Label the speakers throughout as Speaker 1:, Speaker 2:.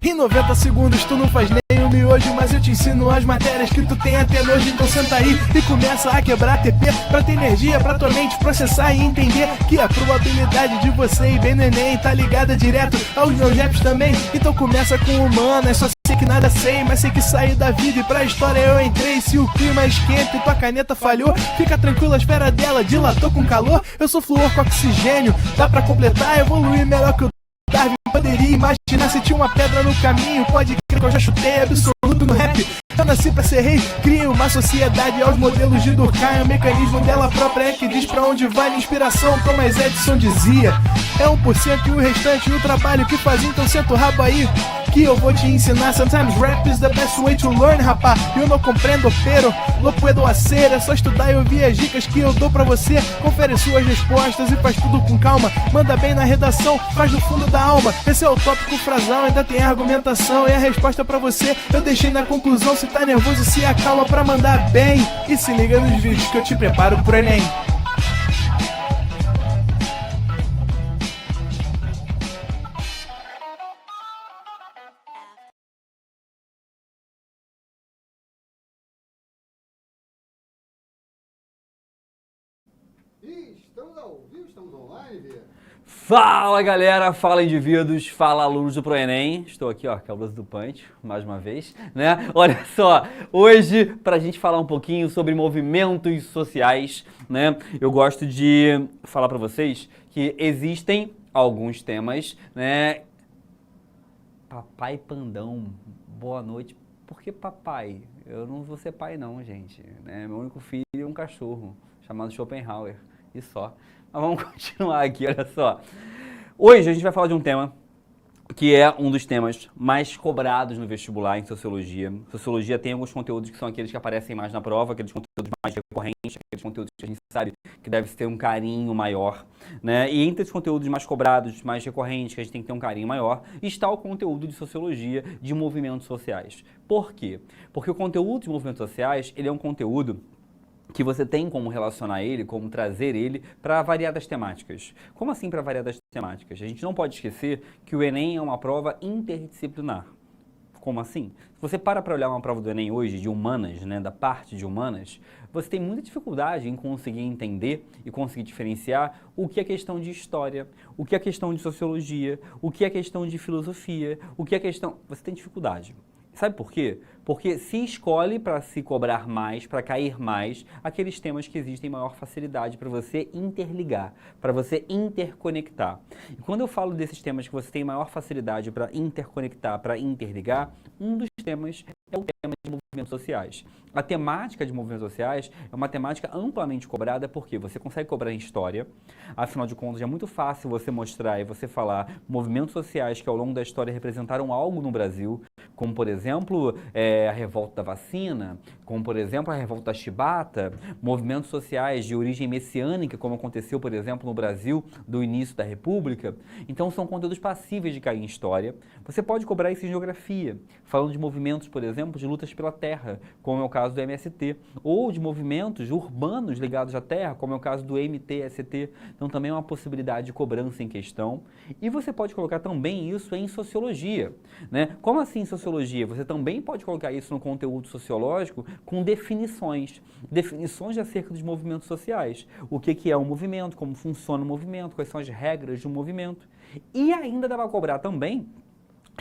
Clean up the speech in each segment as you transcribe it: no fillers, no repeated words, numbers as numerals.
Speaker 1: Em 90 segundos tu não faz nem um miojo, mas eu te ensino as matérias que tu tem até nojo. Então senta aí e começa a quebrar TP pra ter energia pra tua mente processar e entender que a probabilidade de você ir bem no Enem tá ligada direto aos meus raps também. Então começa com humanas, só sei que nada sei, mas sei que saí da vida e pra história eu entrei. Se o clima esquenta e tua caneta falhou, fica tranquilo, a esfera dela dilatou com calor. Eu sou flúor com oxigênio, dá pra completar, evoluir melhor que o Darwin poderia imaginar se tinha uma pedra no caminho. Pode crer que eu já chutei absoluto no rap. Eu nasci pra ser rei, crio uma sociedade aos modelos de Durkheim. O mecanismo dela própria é que diz pra onde vai minha inspiração. Thomas Edison dizia, é 1% e o restante o trabalho que fazia. Então senta o rabo aí que eu vou te ensinar. Sometimes rap is the best way to learn, rapá. Eu não compreendo, pero não puedo hacer. É só estudar e ouvir as dicas que eu dou pra você. Confere suas respostas e faz tudo com calma. Manda bem na redação, faz no fundo da alma. Esse é o tópico frasal, ainda tem argumentação. E a resposta pra você eu deixei na conclusão. Se tá nervoso, se acalma pra mandar bem. E se liga nos vídeos que eu te preparo pro Enem.
Speaker 2: Estamos ao vivo, estamos online, Via.
Speaker 3: Fala galera, fala indivíduos, fala alunos do ProEnem. Estou aqui, ó, com a blusa do Punch, mais uma vez, né? Olha só, hoje pra gente falar um pouquinho sobre movimentos sociais, né? Eu gosto de falar pra vocês que existem alguns temas, né? Papai Pandão, boa noite. Por que papai? Eu não vou ser pai não, gente, né? Meu único filho é um cachorro chamado Schopenhauer. E só. Mas vamos continuar aqui, olha só. Hoje a gente vai falar de um tema que é um dos temas mais cobrados no vestibular em Sociologia. Sociologia tem alguns conteúdos que são aqueles que aparecem mais na prova, aqueles conteúdos mais recorrentes, aqueles conteúdos que a gente sabe que deve ter um carinho maior, né? E entre os conteúdos mais cobrados, mais recorrentes, que a gente tem que ter um carinho maior, está o conteúdo de Sociologia de movimentos sociais. Por quê? Porque o conteúdo de movimentos sociais, ele é um conteúdo que você tem como relacionar ele, como trazer ele para variadas temáticas. Como assim para variadas temáticas? A gente não pode esquecer que o Enem é uma prova interdisciplinar. Como assim? Se você para olhar uma prova do Enem hoje, de humanas, né, da parte de humanas, você tem muita dificuldade em conseguir entender e conseguir diferenciar o que é questão de história, o que é questão de sociologia, o que é questão de filosofia, o que é questão... Você tem dificuldade. Sabe por quê? Porque se escolhe para se cobrar mais, para cair mais, aqueles temas que existem maior facilidade para você interligar, para você interconectar. E quando eu falo desses temas que você tem maior facilidade para interconectar, para interligar, um dos temas é o tema de movimentos sociais. A temática de movimentos sociais é uma temática amplamente cobrada porque você consegue cobrar em história, afinal de contas é muito fácil você mostrar e você falar movimentos sociais que ao longo da história representaram algo no Brasil, como por exemplo a revolta da vacina, como por exemplo a revolta da chibata, movimentos sociais de origem messiânica, como aconteceu por exemplo no Brasil do início da República. Então são conteúdos passíveis de cair em história. Você pode cobrar isso em geografia, falando de movimentos, por exemplo, de lutas pela terra, como é o caso do MST, ou de movimentos urbanos ligados à terra, como é o caso do MTST. Então também é uma possibilidade de cobrança em questão. E você pode colocar também isso em sociologia, né? Como assim sociologia? Você também pode colocar isso no conteúdo sociológico com definições acerca dos movimentos sociais. O que é um movimento, como funciona o movimento, quais são as regras de um movimento. E ainda dá para cobrar também,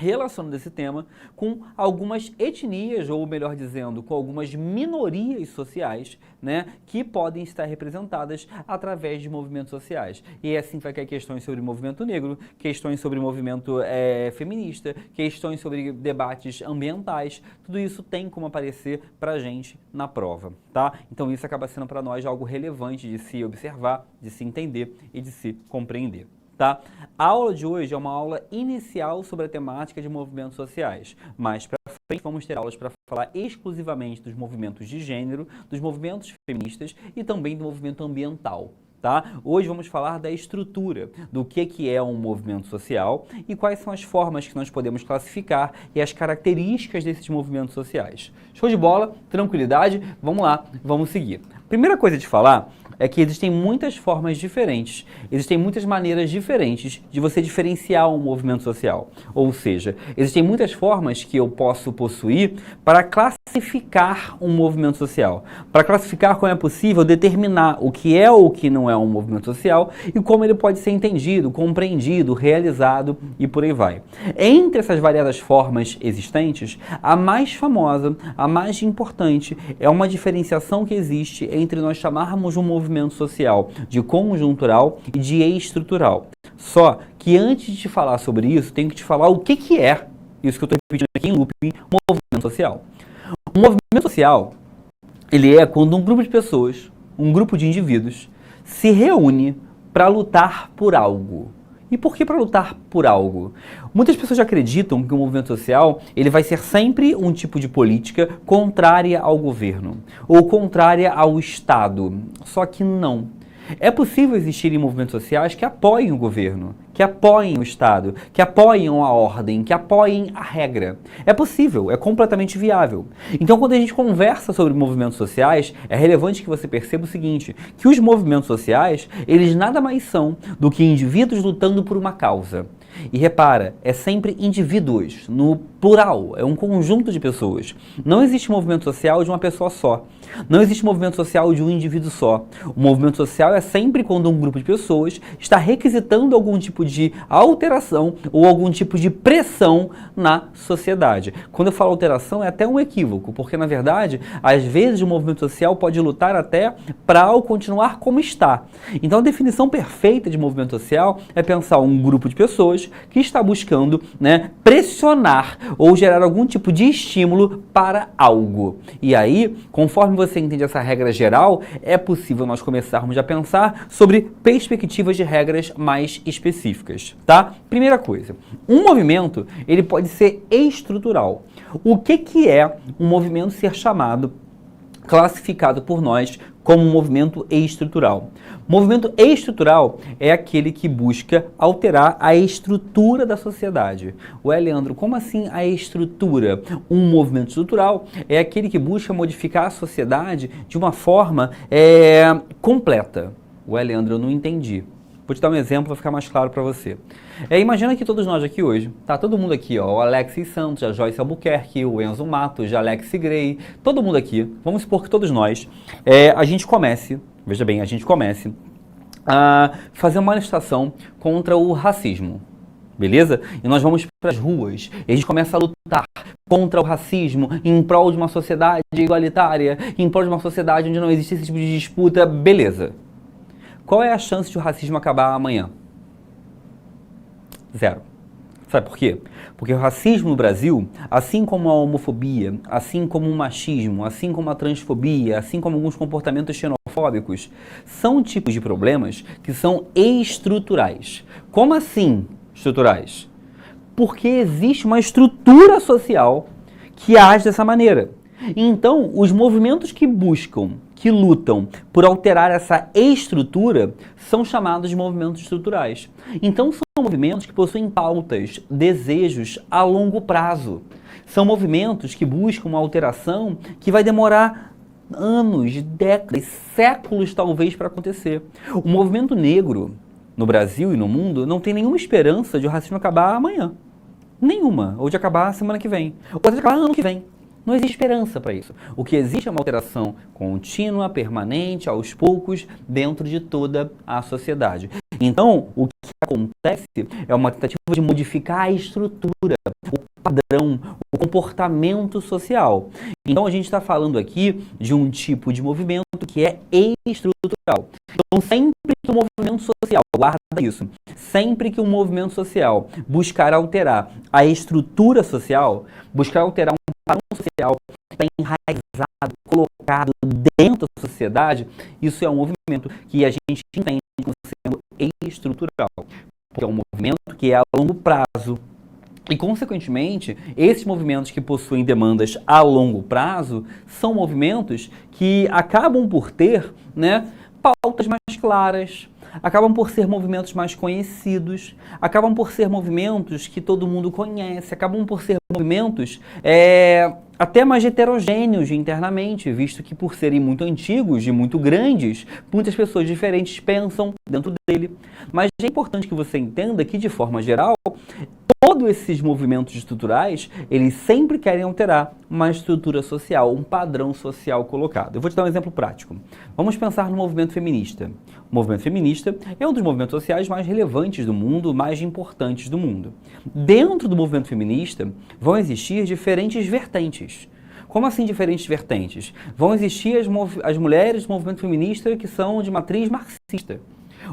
Speaker 3: relacionando esse tema com algumas etnias, ou melhor dizendo, com algumas minorias sociais, né, que podem estar representadas através de movimentos sociais. E assim vai cair questões sobre o movimento negro, questões sobre o movimento feminista, questões sobre debates ambientais, tudo isso tem como aparecer pra gente na prova, tá? Então isso acaba sendo para nós algo relevante de se observar, de se entender e de se compreender. Tá? A aula de hoje é uma aula inicial sobre a temática de movimentos sociais, mas para frente vamos ter aulas para falar exclusivamente dos movimentos de gênero, dos movimentos feministas e também do movimento ambiental. tá? Hoje vamos falar da estrutura, do que é um movimento social e quais são as formas que nós podemos classificar e as características desses movimentos sociais. Show de bola? Tranquilidade? Vamos lá, vamos seguir. Primeira coisa de falar é que existem muitas formas diferentes, existem muitas maneiras diferentes de você diferenciar um movimento social. Ou seja, existem muitas formas que eu posso possuir para classificar um movimento social. Para classificar como é possível determinar o que é ou o que não é um movimento social e como ele pode ser entendido, compreendido, realizado e por aí vai. Entre essas variadas formas existentes, a mais famosa, a mais importante, é uma diferenciação que existe entre nós chamarmos um movimento social de conjuntural e de estrutural. Só que antes de te falar sobre isso, tenho que te falar o que é, isso que eu estou repetindo aqui em looping, um movimento social. Um movimento social, ele é quando um grupo de pessoas, um grupo de indivíduos, se reúne para lutar por algo. E por que para lutar por algo? Muitas pessoas acreditam que o movimento social ele vai ser sempre um tipo de política contrária ao governo ou contrária ao Estado. Só que não. É possível existirem movimentos sociais que apoiem o governo, que apoiem o Estado, que apoiem a ordem, que apoiem a regra. É possível, é completamente viável. Então, quando a gente conversa sobre movimentos sociais, é relevante que você perceba o seguinte, que os movimentos sociais, eles nada mais são do que indivíduos lutando por uma causa. E repara, é sempre indivíduos, no plural, é um conjunto de pessoas. Não existe movimento social de uma pessoa só. Não existe movimento social de um indivíduo só. O movimento social é sempre quando um grupo de pessoas está requisitando algum tipo de alteração ou algum tipo de pressão na sociedade. Quando eu falo alteração é até um equívoco, porque na verdade, às vezes o movimento social pode lutar até para continuar como está. Então a definição perfeita de movimento social é pensar um grupo de pessoas que está buscando, pressionar ou gerar algum tipo de estímulo para algo. E aí, conforme você entende essa regra geral, é possível nós começarmos a pensar sobre perspectivas de regras mais específicas, tá? Primeira coisa, um movimento, ele pode ser estrutural. O que é um movimento ser chamado, classificado por nós como um movimento estrutural? Movimento estrutural é aquele que busca alterar a estrutura da sociedade. Ué, Leandro, como assim a estrutura? Um movimento estrutural é aquele que busca modificar a sociedade de uma forma completa. Ué, Leandro, eu não entendi. Vou te dar um exemplo para ficar mais claro para você. Imagina que todos nós aqui hoje, tá todo mundo aqui, ó, o Alexis Santos, a Joyce Albuquerque, o Enzo Matos, a Alex Grey, todo mundo aqui, vamos supor que todos nós, a gente comece a fazer uma manifestação contra o racismo, beleza? E nós vamos para as ruas e a gente começa a lutar contra o racismo, em prol de uma sociedade igualitária, em prol de uma sociedade onde não existe esse tipo de disputa, beleza. Qual é a chance de o racismo acabar amanhã? Zero. Sabe por quê? Porque o racismo no Brasil, assim como a homofobia, assim como o machismo, assim como a transfobia, assim como alguns comportamentos xenofóbicos, são tipos de problemas que são estruturais. Como assim estruturais? Porque existe uma estrutura social que age dessa maneira. Então, os movimentos que buscam, que lutam por alterar essa estrutura, são chamados de movimentos estruturais. Então, são movimentos que possuem pautas, desejos a longo prazo. São movimentos que buscam uma alteração que vai demorar anos, décadas, séculos talvez para acontecer. O movimento negro no Brasil e no mundo não tem nenhuma esperança de o racismo acabar amanhã. Nenhuma. Ou de acabar semana que vem. Ou de acabar ano que vem. Não existe esperança para isso. O que existe é uma alteração contínua, permanente, aos poucos, dentro de toda a sociedade. Então, o que acontece é uma tentativa de modificar a estrutura, o padrão, o comportamento social. Então, a gente está falando aqui de um tipo de movimento que é estrutural. Então, sempre que o movimento social, guarda isso, sempre que o movimento social buscar alterar a estrutura social, buscar alterar um padrão social que está enraizado, colocado dentro da sociedade, isso é um movimento que a gente entende como sendo estrutural, porque é um movimento que é a longo prazo. E, consequentemente, esses movimentos que possuem demandas a longo prazo são movimentos que acabam por ter, pautas mais claras, acabam por ser movimentos mais conhecidos, acabam por ser movimentos que todo mundo conhece, acabam por ser movimentos até mais heterogêneos internamente, visto que por serem muito antigos e muito grandes, muitas pessoas diferentes pensam dentro dele. Mas é importante que você entenda que, de forma geral, todos esses movimentos estruturais, eles sempre querem alterar uma estrutura social, um padrão social colocado. Eu vou te dar um exemplo prático. Vamos pensar no movimento feminista. O movimento feminista é um dos movimentos sociais mais relevantes do mundo, mais importantes do mundo. Dentro do movimento feminista, vão existir diferentes vertentes. Como assim diferentes vertentes? Vão existir as mulheres do movimento feminista que são de matriz marxista,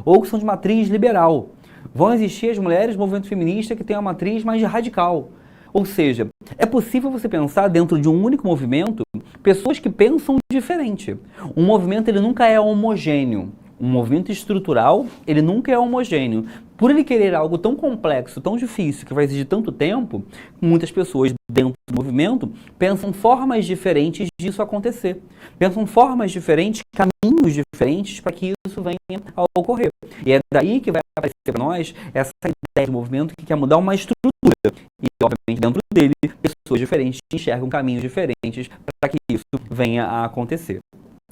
Speaker 3: ou que são de matriz liberal. Vão existir as mulheres do movimento feminista que têm uma matriz mais radical. Ou seja, é possível você pensar dentro de um único movimento pessoas que pensam diferente. Um movimento ele nunca é homogêneo. Um movimento estrutural, ele nunca é homogêneo. Por ele querer algo tão complexo, tão difícil, que vai exigir tanto tempo, muitas pessoas dentro do movimento pensam formas diferentes disso acontecer. Pensam formas diferentes, caminhos diferentes para que isso venha a ocorrer. E é daí que vai aparecer para nós essa ideia de movimento que quer mudar uma estrutura. E, obviamente, dentro dele, pessoas diferentes enxergam caminhos diferentes para que isso venha a acontecer.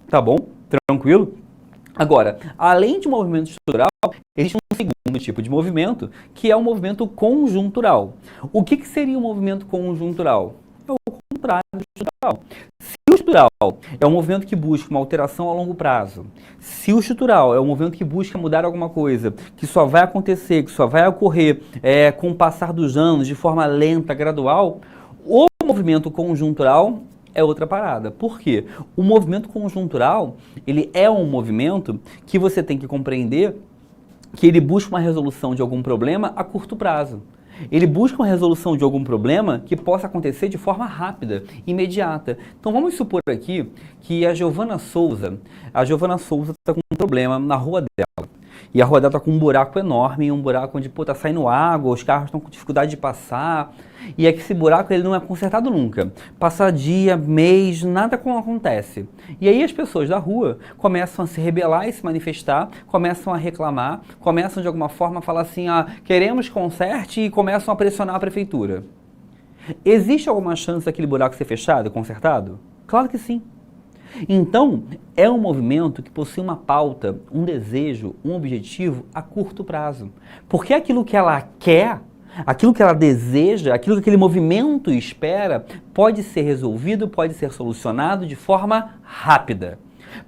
Speaker 3: Tá bom? Tranquilo? Agora, além de movimento estrutural, existe um segundo tipo de movimento, que é o movimento conjuntural. O que seria o movimento conjuntural? É o contrário do estrutural. Se o estrutural é um movimento que busca uma alteração a longo prazo, se o estrutural é um movimento que busca mudar alguma coisa, que só vai acontecer, que só vai ocorrer com o passar dos anos, de forma lenta, gradual, o movimento conjuntural é outra parada. Por quê? O movimento conjuntural, ele é um movimento que você tem que compreender que ele busca uma resolução de algum problema a curto prazo. Ele busca uma resolução de algum problema que possa acontecer de forma rápida, imediata. Então vamos supor aqui que a Giovana Souza está com um problema na rua dela. E a rua dela está com um buraco enorme, um buraco onde está saindo água, os carros estão com dificuldade de passar. E é que esse buraco ele não é consertado nunca. Passa dia, mês, nada acontece. E aí as pessoas da rua começam a se rebelar e se manifestar, começam a reclamar, começam de alguma forma a falar assim, queremos conserte, e começam a pressionar a prefeitura. Existe alguma chance daquele buraco ser fechado, consertado? Claro que sim. Então, é um movimento que possui uma pauta, um desejo, um objetivo a curto prazo. Porque aquilo que ela quer, aquilo que ela deseja, aquilo que aquele movimento espera, pode ser resolvido, pode ser solucionado de forma rápida.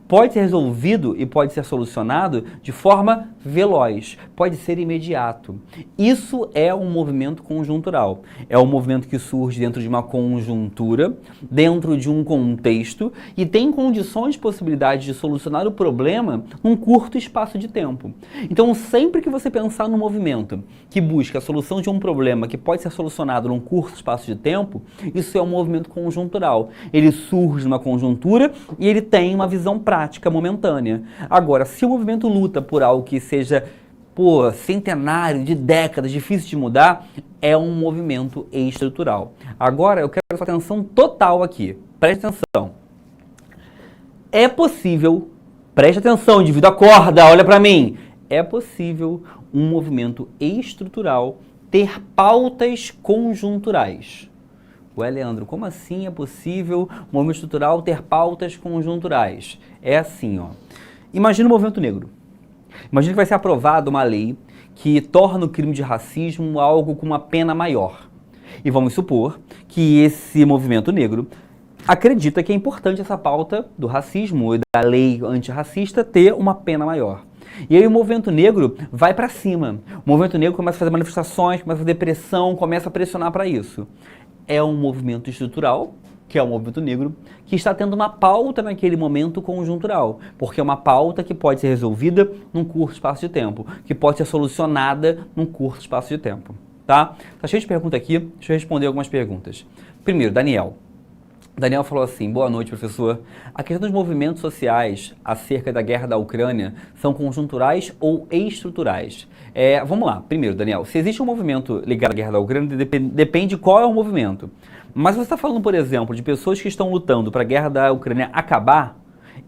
Speaker 3: Pode ser resolvido e pode ser solucionado de forma veloz, pode ser imediato. Isso é um movimento conjuntural. É um movimento que surge dentro de uma conjuntura, dentro de um contexto e tem condições, possibilidades de solucionar o problema num curto espaço de tempo. Então, sempre que você pensar num movimento que busca a solução de um problema que pode ser solucionado num curto espaço de tempo, isso é um movimento conjuntural. Ele surge numa conjuntura e ele tem uma visão prática momentânea. Agora, se o movimento luta por algo que seja centenário, de décadas, difícil de mudar, é um movimento estrutural. Agora, eu quero a sua atenção total aqui. Preste atenção. É possível, preste atenção, indivíduo, acorda, olha para mim. É possível um movimento estrutural ter pautas conjunturais. Ué, Leandro, como assim é possível um movimento estrutural ter pautas conjunturais? É assim, ó. Imagina o movimento negro. Imagina que vai ser aprovada uma lei que torna o crime de racismo algo com uma pena maior. E vamos supor que esse movimento negro acredita que é importante essa pauta do racismo e da lei antirracista ter uma pena maior. E aí o movimento negro vai para cima. O movimento negro começa a fazer manifestações, começa a fazer pressão, começa a pressionar para isso. É um movimento estrutural, que é o movimento negro, que está tendo uma pauta naquele momento conjuntural, porque é uma pauta que pode ser resolvida num curto espaço de tempo, que pode ser solucionada num curto espaço de tempo, tá? Tá cheio de perguntas aqui, deixa eu responder algumas perguntas. Primeiro, Daniel. Daniel falou assim, boa noite, professor. A questão dos movimentos sociais acerca da guerra da Ucrânia são conjunturais ou estruturais? Vamos lá. Primeiro, Daniel, se existe um movimento ligado à guerra da Ucrânia, depende de qual é o movimento. Mas você está falando, por exemplo, de pessoas que estão lutando para a guerra da Ucrânia acabar,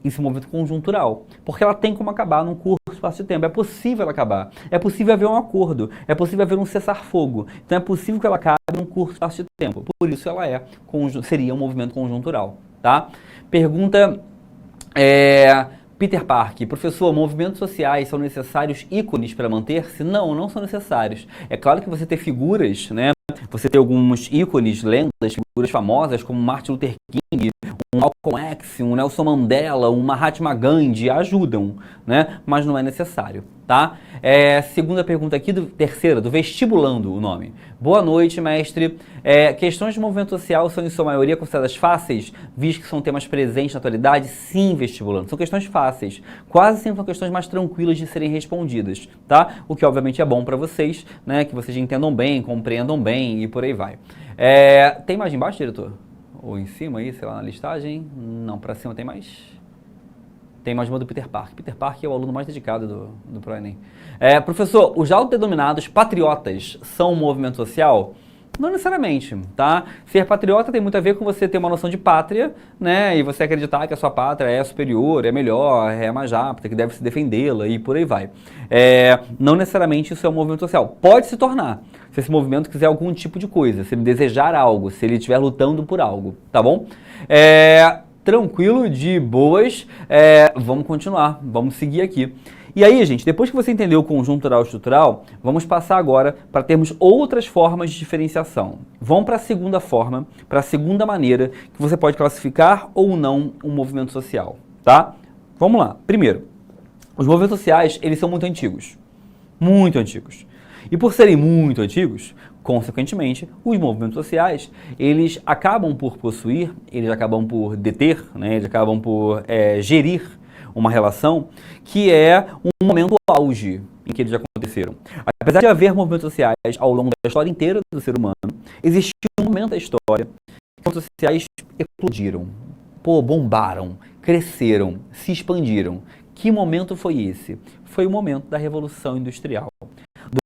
Speaker 3: Isso é um movimento conjuntural, porque ela tem como acabar num curto espaço de tempo. É possível ela acabar, é possível haver um acordo, é possível haver um cessar-fogo. Então é possível que ela acabe num curto espaço de tempo. Por isso ela seria um movimento conjuntural, tá? Pergunta Peter Park, professor, movimentos sociais são necessários ícones para manter-se? Não, não são necessários. É claro que você ter figuras, né? Você ter alguns ícones, lendas, figuras famosas como Martin Luther King, um Malcolm X, um Nelson Mandela, um Mahatma Gandhi ajudam, né? Mas não é necessário, tá? Segunda pergunta aqui, terceira, do Vestibulando o nome. Boa noite, mestre. Questões de movimento social são em sua maioria consideradas fáceis, visto que são temas presentes na atualidade? Sim, Vestibulando. São questões fáceis. Quase sempre são questões mais tranquilas de serem respondidas, tá? O que obviamente é bom para vocês, né? Que vocês entendam bem, compreendam bem e por aí vai. Tem mais embaixo, diretor? Ou em cima aí, sei lá, na listagem? Não, para cima tem mais? Tem mais uma do Peter Park. Peter Park é o aluno mais dedicado do ProEnem. Professor, os autodenominados patriotas são um movimento social? Não necessariamente, tá? Ser patriota tem muito a ver com você ter uma noção de pátria, né? E você acreditar que a sua pátria é superior, é melhor, é mais apta, que deve se defendê-la e por aí vai. Não necessariamente isso é um movimento social. Pode se tornar, se esse movimento quiser algum tipo de coisa, se ele desejar algo, se ele estiver lutando por algo, tá bom? Tranquilo, de boas, vamos continuar, vamos seguir aqui. E aí, gente, depois que você entendeu o conjuntural e estrutural, vamos passar agora para termos outras formas de diferenciação. Vamos para a segunda forma, para a segunda maneira que você pode classificar ou não um movimento social, tá? Vamos lá. Primeiro, os movimentos sociais, eles são muito antigos. Muito antigos. E por serem muito antigos, consequentemente, os movimentos sociais, eles acabam por possuir, eles acabam por deter, né, eles acabam por gerir uma relação que é um momento auge em que eles aconteceram. Apesar de haver movimentos sociais ao longo da história inteira do ser humano, existiu um momento da história que os movimentos sociais explodiram, bombaram, cresceram, se expandiram. Que momento foi esse? Foi o momento da Revolução Industrial.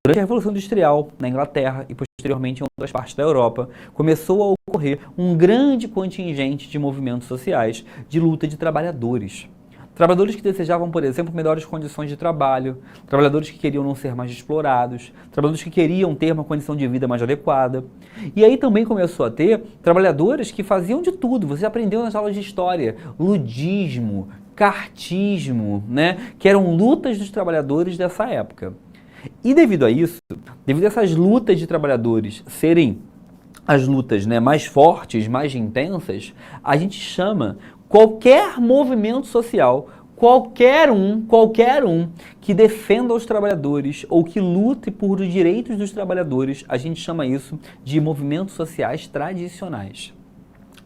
Speaker 3: Durante a Revolução Industrial, na Inglaterra e posteriormente em outras partes da Europa, começou a ocorrer um grande contingente de movimentos sociais de luta de trabalhadores. Trabalhadores que desejavam, por exemplo, melhores condições de trabalho, trabalhadores que queriam não ser mais explorados, trabalhadores que queriam ter uma condição de vida mais adequada. E aí também começou a ter trabalhadores que faziam de tudo. Você aprendeu nas aulas de história, ludismo, cartismo, né? Que eram lutas dos trabalhadores dessa época. E devido a isso, devido a essas lutas de trabalhadores serem as lutas, né, mais fortes, mais intensas, a gente chama qualquer movimento social, qualquer um que defenda os trabalhadores ou que lute por os direitos dos trabalhadores, a gente chama isso de movimentos sociais tradicionais.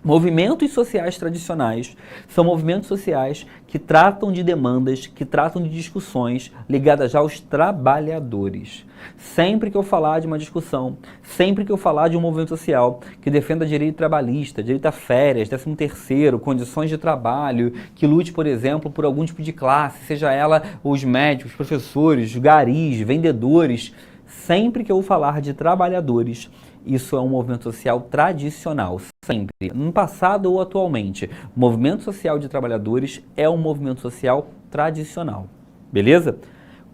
Speaker 3: Movimentos sociais tradicionais são movimentos sociais que tratam de demandas, que tratam de discussões ligadas aos trabalhadores. Sempre que eu falar de uma discussão, sempre que eu falar de um movimento social que defenda direito trabalhista, direito a férias, 13º, condições de trabalho, que lute, por exemplo, por algum tipo de classe, seja ela os médicos, professores, garis, vendedores, sempre que eu falar de trabalhadores, isso é um movimento social tradicional, sempre, no passado ou atualmente. O movimento social de trabalhadores é um movimento social tradicional, beleza?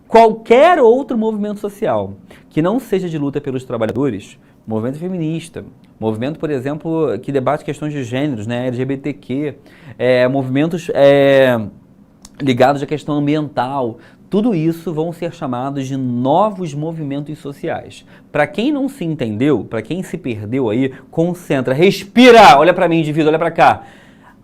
Speaker 3: Qualquer outro movimento social que não seja de luta pelos trabalhadores, movimento feminista, movimento, por exemplo, que debate questões de gêneros, né, LGBTQ, movimentos ligados à questão ambiental, tudo isso vão ser chamados de novos movimentos sociais. Para quem não se entendeu, para quem se perdeu aí, concentra, respira, olha para mim, indivíduo, olha para cá.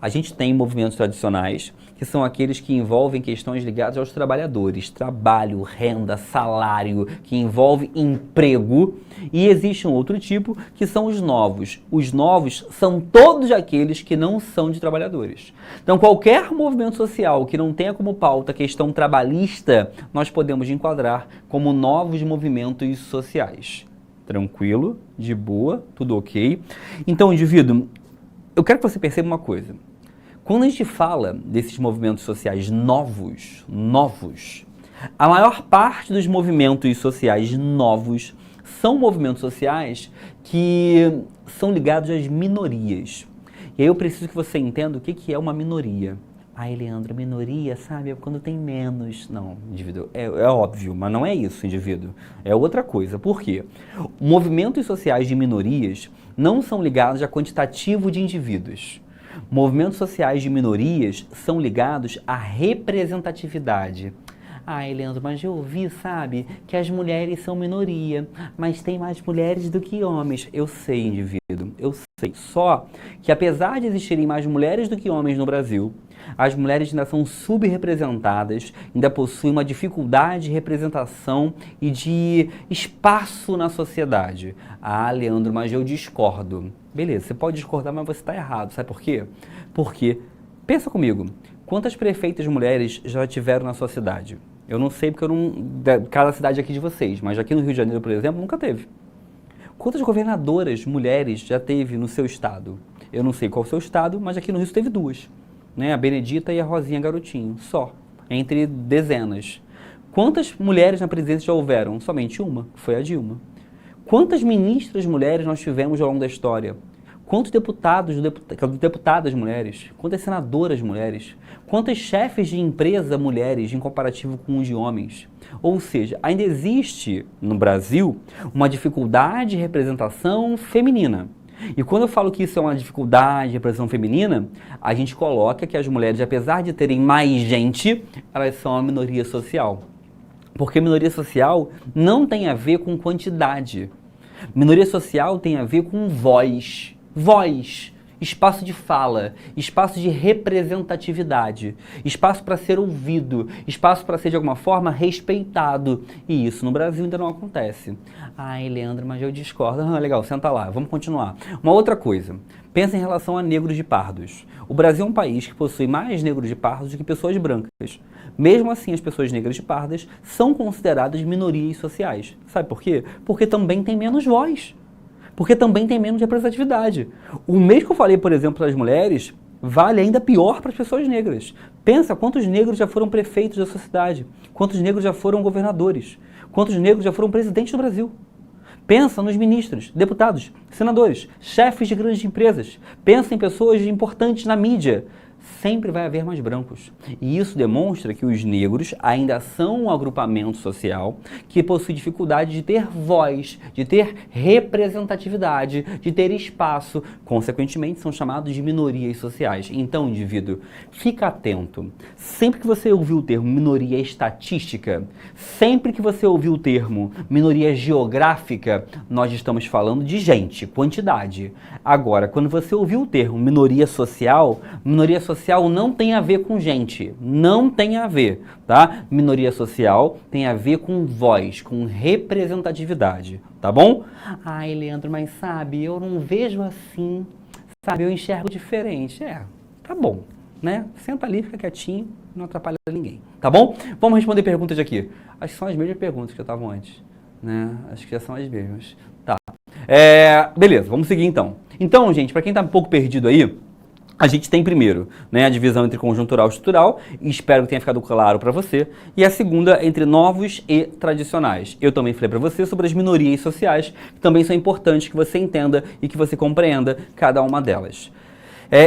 Speaker 3: A gente tem movimentos tradicionais, que são aqueles que envolvem questões ligadas aos trabalhadores, trabalho, renda, salário, que envolve emprego. E existe um outro tipo, que são os novos. Os novos são todos aqueles que não são de trabalhadores. Então, qualquer movimento social que não tenha como pauta a questão trabalhista, nós podemos enquadrar como novos movimentos sociais. Tranquilo, de boa, tudo ok. Então, indivíduo, eu quero que você perceba uma coisa. Quando a gente fala desses movimentos sociais novos, a maior parte dos movimentos sociais novos são movimentos sociais que são ligados às minorias. E aí eu preciso que você entenda o que é uma minoria. Ai, Leandro, minoria, sabe, é quando tem menos. Não, indivíduo, é óbvio, mas não é isso, indivíduo. É outra coisa. Por quê? Movimentos sociais de minorias não são ligados a quantitativo de indivíduos. Movimentos sociais de minorias são ligados à representatividade. Ai, Leandro, mas eu ouvi, sabe, que as mulheres são minoria, mas tem mais mulheres do que homens. Eu sei, indivíduo, eu sei. Só que apesar de existirem mais mulheres do que homens no Brasil, as mulheres ainda são subrepresentadas, ainda possuem uma dificuldade de representação e de espaço na sociedade. Ah, Leandro, mas eu discordo. Beleza, você pode discordar, mas você está errado. Sabe por quê? Porque, pensa comigo, quantas prefeitas mulheres já tiveram na sua cidade? Eu não sei porque eu não... cada cidade aqui de vocês, mas aqui no Rio de Janeiro, por exemplo, nunca teve. Quantas governadoras mulheres já teve no seu estado? Eu não sei qual é o seu estado, mas aqui no Rio teve 2. Né? A Benedita e a Rosinha Garotinho, só, entre dezenas. Quantas mulheres na presidência já houveram? Somente uma, que foi a Dilma. Quantas ministras mulheres nós tivemos ao longo da história? Quantos deputadas mulheres? Quantas senadoras mulheres? Quantas chefes de empresa mulheres em comparativo com os de homens? Ou seja, ainda existe no Brasil uma dificuldade de representação feminina. E quando eu falo que isso é uma dificuldade de representação feminina, a gente coloca que as mulheres, apesar de terem mais gente, elas são uma minoria social. Porque minoria social não tem a ver com quantidade. Minoria social tem a ver com voz. Voz, espaço de fala, espaço de representatividade, espaço para ser ouvido, espaço para ser de alguma forma respeitado. E isso no Brasil ainda não acontece. Ai, Leandro, mas eu discordo. Ah, legal, senta lá, vamos continuar. Uma outra coisa, pensa em relação a negros e pardos. O Brasil é um país que possui mais negros e pardos do que pessoas brancas. Mesmo assim, as pessoas negras e pardas são consideradas minorias sociais. Sabe por quê? Porque também tem menos voz. Porque também tem menos representatividade. O mesmo que eu falei, por exemplo, para as mulheres, vale ainda pior para as pessoas negras. Pensa quantos negros já foram prefeitos da sua cidade, quantos negros já foram governadores, quantos negros já foram presidentes do Brasil. Pensa nos ministros, deputados, senadores, chefes de grandes empresas. Pensa em pessoas importantes na mídia. Sempre vai haver mais brancos. E isso demonstra que os negros ainda são um agrupamento social que possui dificuldade de ter voz, de ter representatividade, de ter espaço. Consequentemente, são chamados de minorias sociais. Então, indivíduo, fica atento. Sempre que você ouvir o termo minoria estatística, sempre que você ouvir o termo minoria geográfica, nós estamos falando de gente, quantidade. Agora, quando você ouvir o termo minoria social não tem a ver com gente, não tem a ver, tá? Minoria social tem a ver com voz, com representatividade, tá bom? Ai, Leandro, mas sabe, eu não vejo assim, sabe, eu enxergo diferente. Tá bom, né? Senta ali, fica quietinho, não atrapalha ninguém, tá bom? Vamos responder perguntas aqui. Acho que são as mesmas perguntas que estavam antes, né? Acho que já são as mesmas. Tá. Beleza, vamos seguir então. Então, gente, para quem tá um pouco perdido aí, a gente tem primeiro, né, a divisão entre conjuntural e estrutural, e espero que tenha ficado claro para você, e a segunda entre novos e tradicionais. Eu também falei para você sobre as minorias sociais, que também são importantes que você entenda e que você compreenda cada uma delas.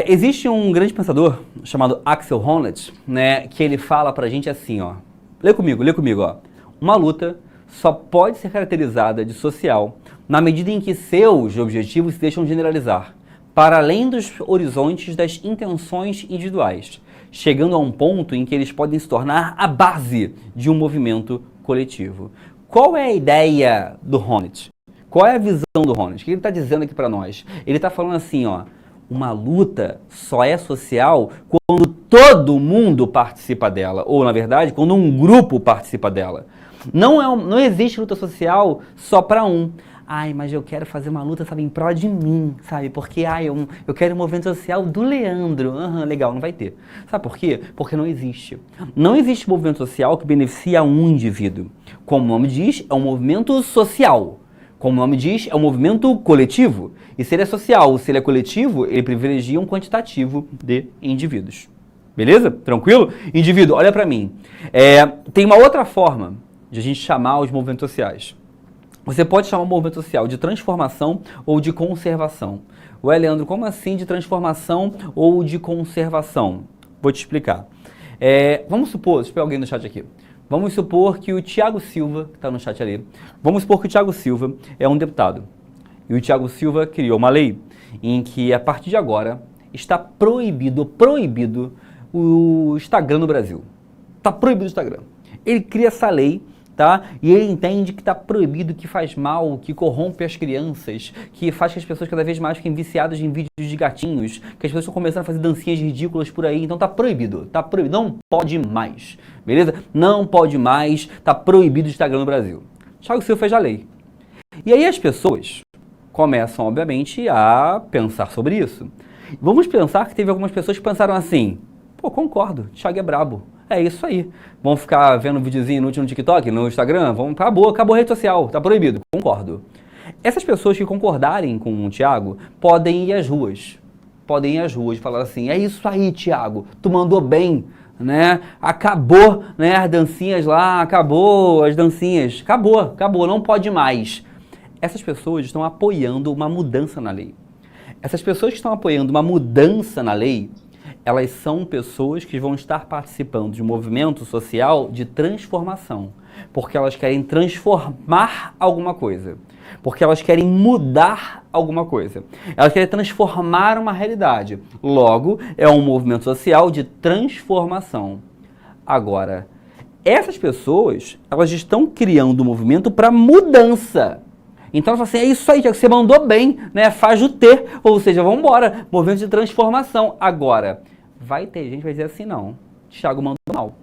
Speaker 3: Existe um grande pensador chamado Axel Honneth, né, que ele fala pra gente assim, ó, lê comigo, ó. Uma luta só pode ser caracterizada de social na medida em que seus objetivos se deixam generalizar para além dos horizontes das intenções individuais, chegando a um ponto em que eles podem se tornar a base de um movimento coletivo. Qual é a ideia do Honneth? Qual é a visão do Honneth? O que ele está dizendo aqui para nós? Ele está falando assim, ó, uma luta só é social quando todo mundo participa dela, ou na verdade, quando um grupo participa dela. Não existe luta social só para um. Ai, mas eu quero fazer uma luta, sabe, em prol de mim, sabe? Porque, eu quero um movimento social do Leandro. Legal, não vai ter. Sabe por quê? Porque não existe. Não existe movimento social que beneficia um indivíduo. Como o nome diz, é um movimento social. Como o nome diz, é um movimento coletivo. E se ele é social ou se ele é coletivo, ele privilegia um quantitativo de indivíduos. Beleza? Tranquilo? Indivíduo, olha pra mim. Tem uma outra forma de a gente chamar os movimentos sociais. Você pode chamar o movimento social de transformação ou de conservação. Ué, Leandro, como assim de transformação ou de conservação? Vou te explicar. Vamos supor, deixa eu pegar alguém no chat aqui. Vamos supor que o Thiago Silva, que está no chat ali, vamos supor que o Thiago Silva é um deputado. E o Thiago Silva criou uma lei em que, a partir de agora, está proibido o Instagram no Brasil. Está proibido o Instagram. Ele cria essa lei, tá? E ele entende que está proibido, que faz mal, que corrompe as crianças, que faz que as pessoas cada vez mais fiquem viciadas em vídeos de gatinhos, que as pessoas estão começando a fazer dancinhas ridículas por aí. Então está proibido, não pode mais, beleza? Não pode mais, está proibido o Instagram no Brasil. Thiago Silva fez a lei. E aí as pessoas começam, obviamente, a pensar sobre isso. Vamos pensar que teve algumas pessoas que pensaram assim, pô, concordo, Thiago é brabo. É isso aí. Vamos ficar vendo videozinho inútil no TikTok, no Instagram? Acabou a rede social, tá proibido. Concordo. Essas pessoas que concordarem com o Thiago podem ir às ruas. Podem ir às ruas e falar assim, é isso aí, Thiago, tu mandou bem, né? Acabou, né, as dancinhas lá, acabou as dancinhas. Acabou, não pode mais. Essas pessoas estão apoiando uma mudança na lei. Essas pessoas que estão apoiando uma mudança na lei, elas são pessoas que vão estar participando de um movimento social de transformação, porque elas querem transformar alguma coisa, porque elas querem mudar alguma coisa, elas querem transformar uma realidade. Logo, é um movimento social de transformação. Agora, essas pessoas, elas estão criando um movimento para mudança. Então, assim, é isso aí, Thiago, você mandou bem, né? Faz o T, ou seja, vamos embora, movimento de transformação. Agora, vai ter gente que vai dizer assim, não, Thiago mandou mal.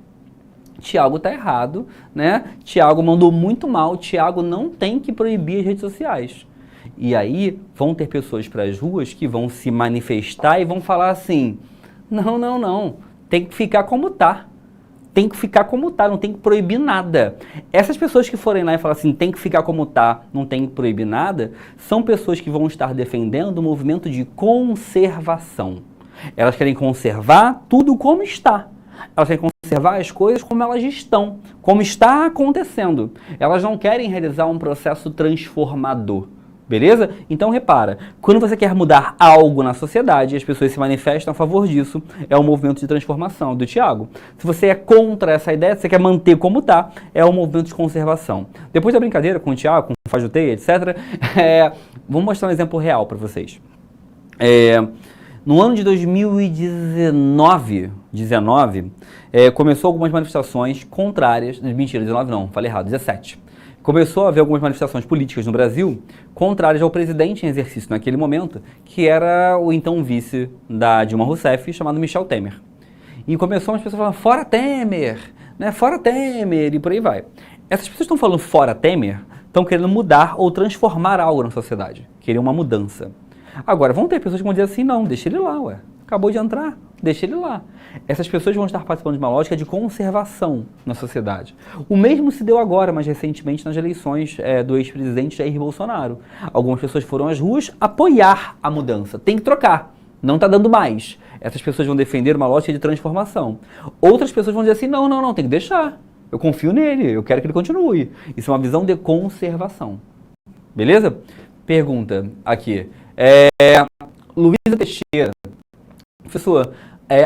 Speaker 3: Thiago tá errado, né? Thiago mandou muito mal, Thiago não tem que proibir as redes sociais. E aí, vão ter pessoas para as ruas que vão se manifestar e vão falar assim, não, tem que ficar como tá. Tem que ficar como tá, não tem que proibir nada. Essas pessoas que forem lá e falar assim, tem que ficar como tá, não tem que proibir nada, são pessoas que vão estar defendendo o movimento de conservação. Elas querem conservar tudo como está. Elas querem conservar as coisas como elas estão, como está acontecendo. Elas não querem realizar um processo transformador. Beleza? Então repara, quando você quer mudar algo na sociedade, as pessoas se manifestam a favor disso, é um movimento de transformação do Thiago. Se você é contra essa ideia, se você quer manter como está, é um movimento de conservação. Depois da brincadeira com o Thiago, com o Fajutei, etc., vamos mostrar um exemplo real para vocês. No ano de 2019, começou algumas manifestações contrárias, mentira, 19 não, falei errado, 17. Começou a haver algumas manifestações políticas no Brasil contrárias ao presidente em exercício naquele momento, que era o então vice da Dilma Rousseff, chamado Michel Temer. E começou as pessoas falando, fora Temer, né? Fora Temer, e por aí vai. Essas pessoas estão falando fora Temer, estão querendo mudar ou transformar algo na sociedade, querem uma mudança. Agora, vão ter pessoas que vão dizer assim, não, deixa ele lá, ué. Acabou de entrar, deixa ele lá. Essas pessoas vão estar participando de uma lógica de conservação na sociedade. O mesmo se deu agora, mais recentemente, nas eleições do ex-presidente Jair Bolsonaro. Algumas pessoas foram às ruas apoiar a mudança. Tem que trocar, não está dando mais. Essas pessoas vão defender uma lógica de transformação. Outras pessoas vão dizer assim, não, tem que deixar. Eu confio nele, eu quero que ele continue. Isso é uma visão de conservação. Beleza? Pergunta aqui. Luísa Teixeira. Professor,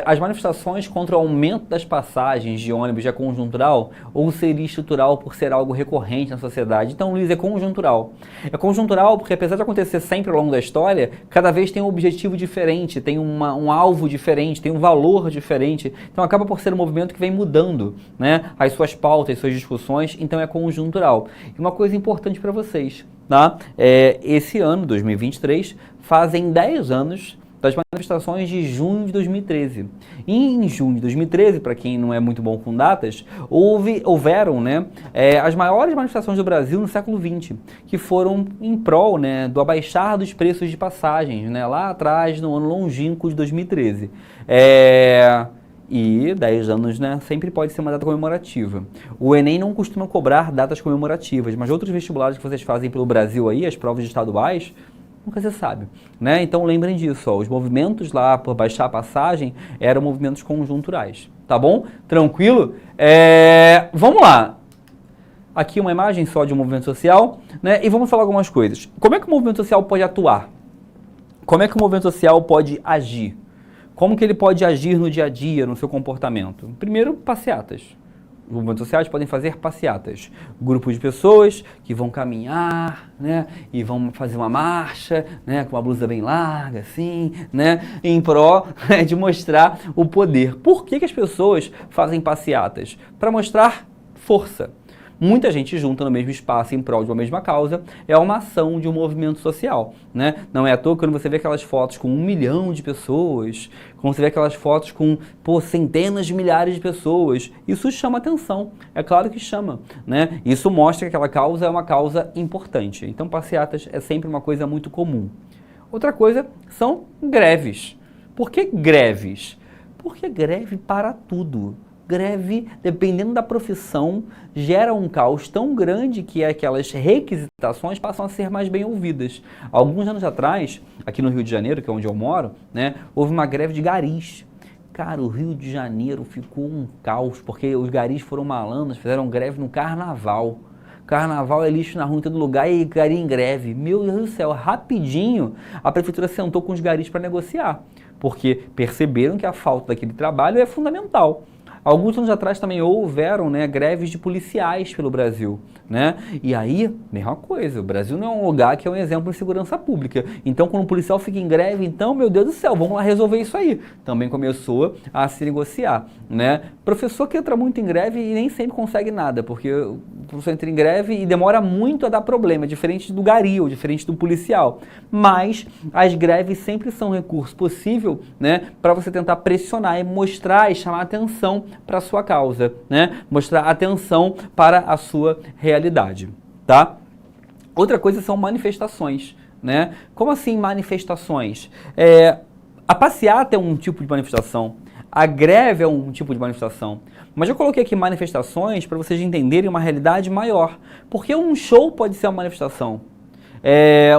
Speaker 3: as manifestações contra o aumento das passagens de ônibus é conjuntural ou seria estrutural por ser algo recorrente na sociedade? Então, Luiz, é conjuntural. É conjuntural porque, apesar de acontecer sempre ao longo da história, cada vez tem um objetivo diferente, tem um alvo diferente, tem um valor diferente. Então, acaba por ser um movimento que vem mudando, né, as suas pautas, as suas discussões, então é conjuntural. E uma coisa importante para vocês, tá? Esse ano, 2023, fazem 10 anos das manifestações de junho de 2013. E em junho de 2013, para quem não é muito bom com datas, houveram, né, as maiores manifestações do Brasil no século XX, que foram em prol, né, do abaixar dos preços de passagens, né, lá atrás, no ano longínquo de 2013. E 10 anos, né, sempre pode ser uma data comemorativa. O Enem não costuma cobrar datas comemorativas, mas outros vestibulares que vocês fazem pelo Brasil aí, as provas estaduais, nunca se sabe, né? Então lembrem disso, ó, os movimentos lá por baixar a passagem eram movimentos conjunturais, tá bom? Tranquilo? Vamos lá. Aqui uma imagem só de um movimento social, né? E vamos falar algumas coisas. Como é que o movimento social pode atuar? Como é que o movimento social pode agir? Como que ele pode agir no dia a dia, no seu comportamento? Primeiro, passeatas. Os movimentos sociais podem fazer passeatas. Grupos de pessoas que vão caminhar, né, e vão fazer uma marcha, né, com uma blusa bem larga, assim, né, em pró de mostrar o poder. Por que as pessoas fazem passeatas? Para mostrar força. Muita gente junta no mesmo espaço em prol de uma mesma causa, é uma ação de um movimento social, né? Não é à toa que quando você vê aquelas fotos com 1 milhão de pessoas, quando você vê aquelas fotos com, centenas de milhares de pessoas, isso chama atenção, é claro que chama, né? Isso mostra que aquela causa é uma causa importante. Então, passeatas é sempre uma coisa muito comum. Outra coisa são greves. Por que greves? Porque greve para tudo. Greve, dependendo da profissão, gera um caos tão grande que aquelas requisitações passam a ser mais bem ouvidas. Alguns anos atrás, aqui no Rio de Janeiro, que é onde eu moro, né, houve uma greve de garis. Cara, o Rio de Janeiro ficou um caos, porque os garis foram malandros, fizeram greve no carnaval. Carnaval é lixo na rua em todo lugar e gari em greve. Meu Deus do céu, rapidinho a prefeitura sentou com os garis para negociar, porque perceberam que a falta daquele trabalho é fundamental. Alguns anos atrás também houveram, né, greves de policiais pelo Brasil, né? E aí, mesma coisa, o Brasil não é um lugar que é um exemplo de segurança pública. Então, quando o policial fica em greve, então, meu Deus do céu, vamos lá resolver isso aí. Também começou a se negociar, né? Professor que entra muito em greve e nem sempre consegue nada, porque o professor entra em greve e demora muito a dar problema, diferente do gari ou diferente do policial. Mas as greves sempre são um recurso possível, né, para você tentar pressionar e mostrar e chamar atenção para a sua causa, né? Mostrar atenção para a sua realidade, tá? Outra coisa são manifestações, né? Como assim manifestações? A passeata é um tipo de manifestação, a greve é um tipo de manifestação, mas eu coloquei aqui manifestações para vocês entenderem uma realidade maior, porque um show pode ser uma manifestação,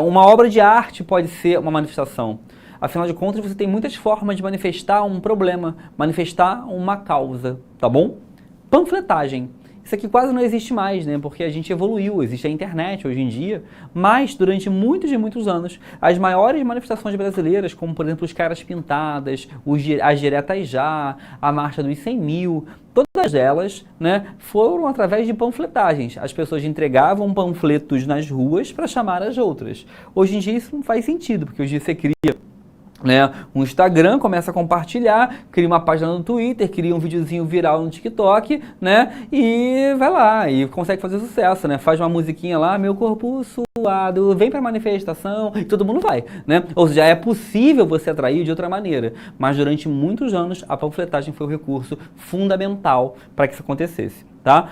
Speaker 3: uma obra de arte pode ser uma manifestação. Afinal de contas, você tem muitas formas de manifestar um problema, manifestar uma causa, tá bom? Panfletagem. Isso aqui quase não existe mais, né? Porque a gente evoluiu, existe a internet hoje em dia, mas durante muitos e muitos anos, as maiores manifestações brasileiras, como por exemplo os Caras Pintadas, as Diretas Já, a Marcha dos 100 Mil, todas elas, né, foram através de panfletagens. As pessoas entregavam panfletos nas ruas para chamar as outras. Hoje em dia isso não faz sentido, porque hoje em dia você cria, né, um Instagram, começa a compartilhar, cria uma página no Twitter, cria um videozinho viral no TikTok, né, e vai lá, e consegue fazer sucesso, né, faz uma musiquinha lá, meu corpo suado, vem pra manifestação, e todo mundo vai, né, ou seja, é possível você atrair de outra maneira, mas durante muitos anos a panfletagem foi o recurso fundamental para que isso acontecesse, tá?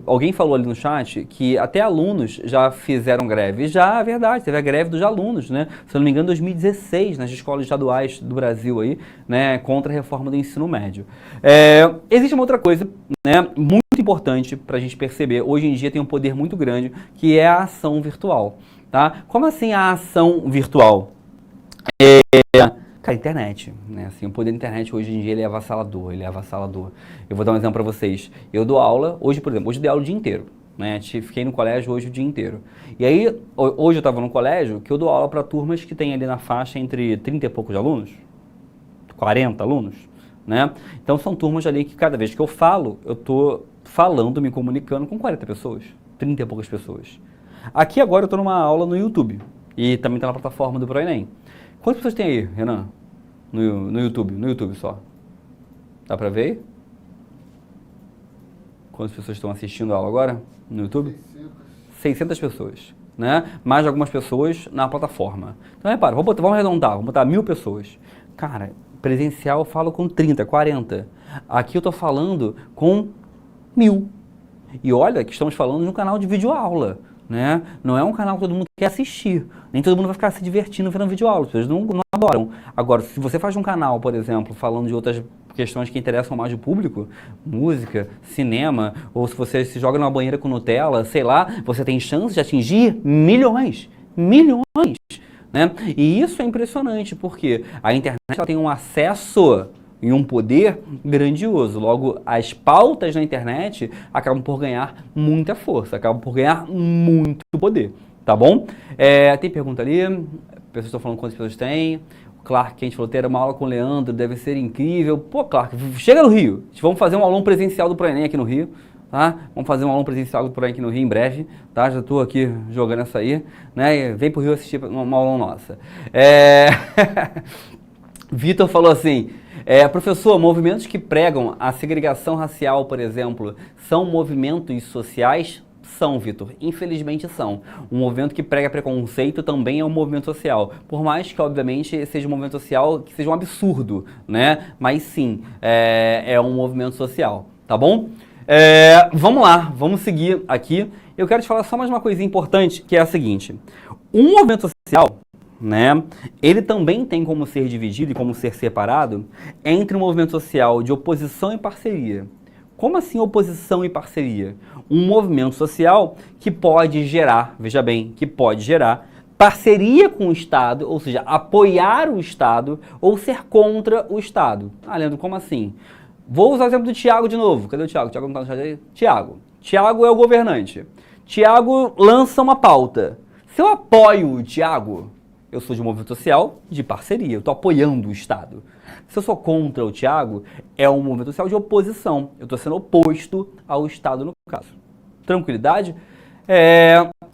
Speaker 3: Alguém falou ali no chat que até alunos já fizeram greve. Já, é verdade, teve a greve dos alunos, né? Se eu não me engano, em 2016, nas escolas estaduais do Brasil aí, né? Contra a reforma do ensino médio. Existe uma outra coisa, né? Muito importante para a gente perceber. Hoje em dia tem um poder muito grande, que é a ação virtual, tá? Como assim a ação virtual? Cara, internet, né? Assim, o poder da internet hoje em dia ele é avassalador, Eu vou dar um exemplo para vocês. Eu dou aula, hoje, por exemplo, hoje eu dei aula o dia inteiro, né? Fiquei no colégio hoje o dia inteiro. E aí, hoje eu estava no colégio que eu dou aula para turmas que tem ali na faixa entre 30 e poucos alunos, 40 alunos, né? Então são turmas ali que cada vez que eu falo, eu tô falando, me comunicando com 40 pessoas, 30 e poucas pessoas. Aqui agora eu estou numa aula no YouTube e também está na plataforma do ProEnem. Quantas pessoas tem aí, Renan? No YouTube só. Dá pra ver aí? Quantas pessoas estão assistindo a aula agora no YouTube? 600 pessoas, né? Mais algumas pessoas na plataforma. Então repara, vamos arredondar, vamos botar 1000 pessoas. Cara, presencial eu falo com 30, 40. Aqui eu tô falando com 1000. E olha que estamos falando de um canal de videoaula, né? Não é um canal que todo mundo quer assistir. Nem todo mundo vai ficar se divertindo vendo videoaula. As pessoas não adoram. Agora, se você faz um canal, por exemplo, falando de outras questões que interessam mais o público, música, cinema, ou se você se joga numa banheira com Nutella, sei lá, você tem chance de atingir milhões, né? E isso é impressionante, porque a internet ela tem um acesso e um poder grandioso. Logo, as pautas na internet acabam por ganhar muita força, acabam por ganhar muito poder, tá bom? Tem pergunta ali, pessoas estão falando quantas pessoas tem, Clark Kent falou, ter uma aula com o Leandro deve ser incrível. Pô, Clark, chega no Rio. Vamos fazer um aulão presencial do ProEnem aqui no Rio. Tá? Vamos fazer um aulão presencial do ProEnem aqui no Rio em breve. Tá? Já estou aqui jogando essa aí. Né? Vem pro Rio assistir uma aulão nossa. Vitor falou assim, professor, movimentos que pregam a segregação racial, por exemplo, são movimentos sociais? São, Vitor. Infelizmente são. Um movimento que prega preconceito também é um movimento social. Por mais que, obviamente, seja um movimento social que seja um absurdo, né? Mas sim, é um movimento social, tá bom? Vamos lá, vamos seguir aqui. Eu quero te falar só mais uma coisinha importante, que é a seguinte. Um movimento social, né, ele também tem como ser dividido e como ser separado entre um movimento social de oposição e parceria. Como assim oposição e parceria? Um movimento social que pode gerar, veja bem, que pode gerar parceria com o Estado, ou seja, apoiar o Estado ou ser contra o Estado. Ah, Leandro, como assim? Vou usar o exemplo do Thiago de novo. Cadê o Thiago? Thiago não tá no chat aí? Thiago é o governante. Thiago lança uma pauta. Se eu apoio o Thiago, eu sou de um movimento social de parceria, eu estou apoiando o Estado. Se eu sou contra o Thiago, é um movimento social de oposição. Eu estou sendo oposto ao Estado no caso. Tranquilidade?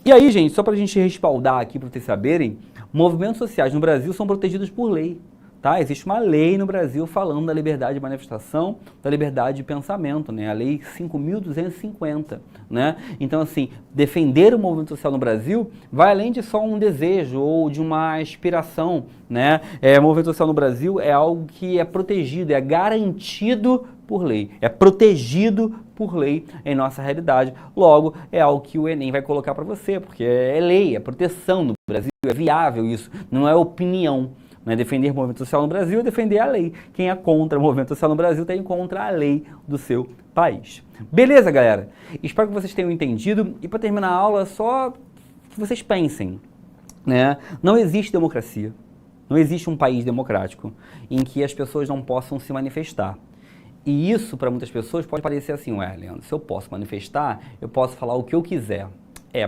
Speaker 3: E aí, gente, só para a gente respaldar aqui, para vocês saberem, movimentos sociais no Brasil são protegidos por lei. Tá? Existe uma lei no Brasil falando da liberdade de manifestação, da liberdade de pensamento, né? A Lei 5.250, né? Então, assim, defender o movimento social no Brasil vai além de só um desejo ou de uma aspiração, né? O movimento social no Brasil é algo que é protegido, é garantido por lei, é protegido por lei em nossa realidade. Logo, é algo que o Enem vai colocar para você, porque é lei, é proteção no Brasil, é viável isso, não é opinião. Né? Defender o movimento social no Brasil é defender a lei. Quem é contra o movimento social no Brasil tem contra a lei do seu país. Beleza, galera? Espero que vocês tenham entendido. E para terminar a aula, só que vocês pensem, né? Não existe democracia. Não existe um país democrático em que as pessoas não possam se manifestar. E isso, para muitas pessoas, pode parecer assim, ué, Leandro, se eu posso manifestar, eu posso falar o que eu quiser.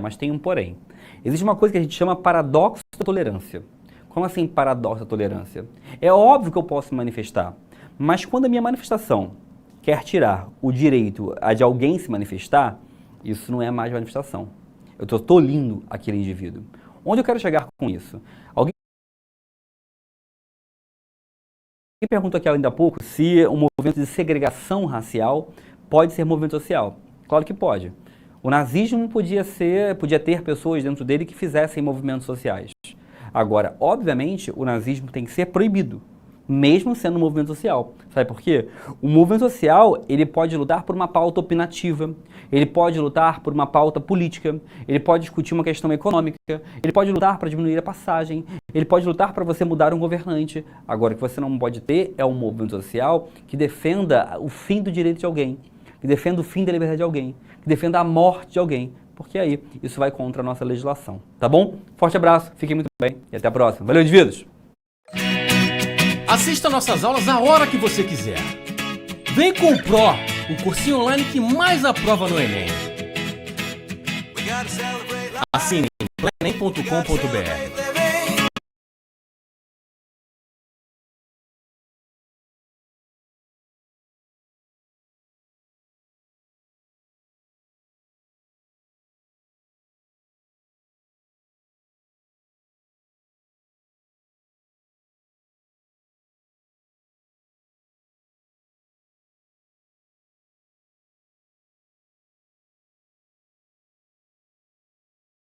Speaker 3: Mas tem um porém. Existe uma coisa que a gente chama paradoxo da tolerância. Como assim paradoxo da tolerância? É óbvio que eu posso me manifestar, mas quando a minha manifestação quer tirar o direito de alguém se manifestar, isso não é mais manifestação. Eu estou tolindo aquele indivíduo. Onde eu quero chegar com isso? Alguém perguntou aqui ainda há pouco se um movimento de segregação racial pode ser movimento social. Claro que pode. O nazismo podia ter pessoas dentro dele que fizessem movimentos sociais. Agora, obviamente, o nazismo tem que ser proibido, mesmo sendo um movimento social. Sabe por quê? O movimento social, ele pode lutar por uma pauta opinativa, ele pode lutar por uma pauta política, ele pode discutir uma questão econômica, ele pode lutar para diminuir a passagem, ele pode lutar para você mudar um governante. Agora, o que você não pode ter é um movimento social que defenda o fim do direito de alguém, que defenda o fim da liberdade de alguém, que defenda a morte de alguém. Porque aí isso vai contra a nossa legislação, tá bom? Forte abraço, fiquem muito bem e até a próxima. Valeu, indivíduos!
Speaker 4: Assista nossas aulas a hora que você quiser. Vem com o Pro, o cursinho online que mais aprova no Enem. Assine proenem.com.br.